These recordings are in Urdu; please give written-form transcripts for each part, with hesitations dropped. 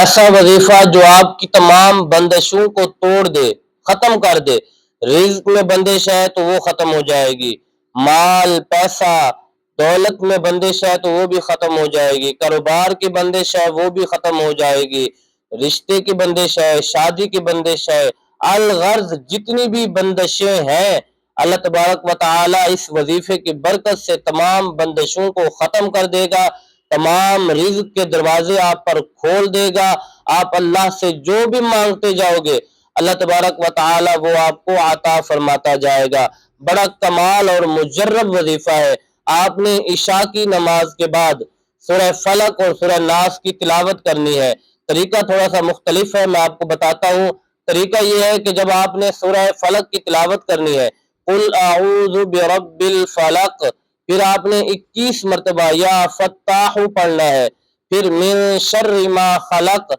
ایسا وظیفہ جو آپ کی تمام بندشوں کو توڑ دے، ختم کر دے۔ رزق میں بندش ہے تو وہ ختم ہو جائے گی، مال پیسہ دولت میں بندش ہے تو وہ بھی ختم ہو جائے گی، کاروبار کی بندش ہے وہ بھی ختم ہو جائے گی، رشتے کی بندش ہے، شادی کی بندش ہے، الغرض جتنی بھی بندشیں ہیں اللہ تبارک و تعالی اس وظیفے کی برکت سے تمام بندشوں کو ختم کر دے گا، تمام رزق کے دروازے آپ پر کھول دے گا۔ آپ اللہ سے جو بھی مانگتے جاؤ گے اللہ تبارک و تعالی وہ آپ کو عطا فرماتا جائے گا۔ بڑا کمال اور مجرب وظیفہ ہے۔ آپ نے عشاء کی نماز کے بعد سورہ فلق اور سورہ ناس کی تلاوت کرنی ہے۔ طریقہ تھوڑا سا مختلف ہے، میں آپ کو بتاتا ہوں۔ طریقہ یہ ہے کہ جب آپ نے سورہ فلق کی تلاوت کرنی ہے، قل اعوذ برب الفلق، پھر آپ نے 21 مرتبہ یا فتاح پڑھنا ہے، پھر من شر ما خلق،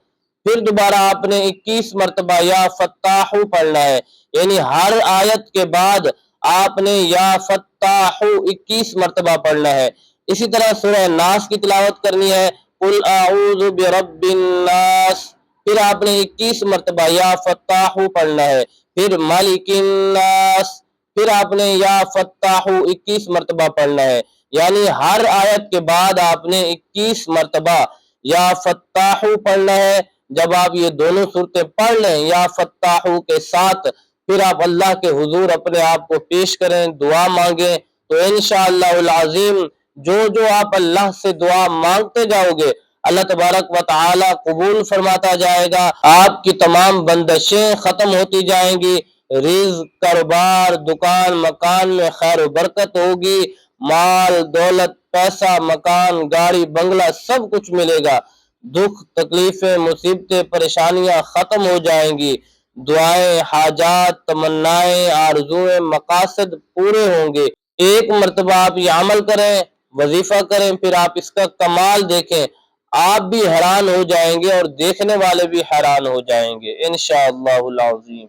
پھر دوبارہ آپ نے 21 مرتبہ یا فتاح پڑھنا ہے، یعنی ہر آیت کے بعد آپ نے یا فتاح 21 مرتبہ پڑھنا ہے۔ اسی طرح سورہ ناس کی تلاوت کرنی ہے، قل اعوذ برب الناس، پھر آپ نے 21 مرتبہ یا فتاح پڑھنا ہے، پھر مالک الناس، پھر آپ نے یا فتاح 21 مرتبہ پڑھنا ہے، یعنی ہر آیت کے بعد آپ نے 21 مرتبہ یا فتاح پڑھنا ہے۔ جب آپ یہ دونوں صورتیں پڑھ لیں یا فتاح کے ساتھ، پھر آپ اللہ کے حضور اپنے آپ کو پیش کریں، دعا مانگیں، تو انشاءاللہ العظیم جو آپ اللہ سے دعا مانگتے جاؤ گے اللہ تبارک و تعالی قبول فرماتا جائے گا۔ آپ کی تمام بندشیں ختم ہوتی جائیں گی، رزق، کاروبار، دکان مکان میں خیر و برکت ہوگی، مال دولت پیسہ مکان گاڑی بنگلہ سب کچھ ملے گا، دکھ تکلیفیں مصیبتیں پریشانیاں ختم ہو جائیں گی، دعائیں حاجات تمنائیں آرزویں مقاصد پورے ہوں گے۔ ایک مرتبہ آپ یہ عمل کریں، وظیفہ کریں، پھر آپ اس کا کمال دیکھیں، آپ بھی حیران ہو جائیں گے اور دیکھنے والے بھی حیران ہو جائیں گے انشاءاللہ العظیم۔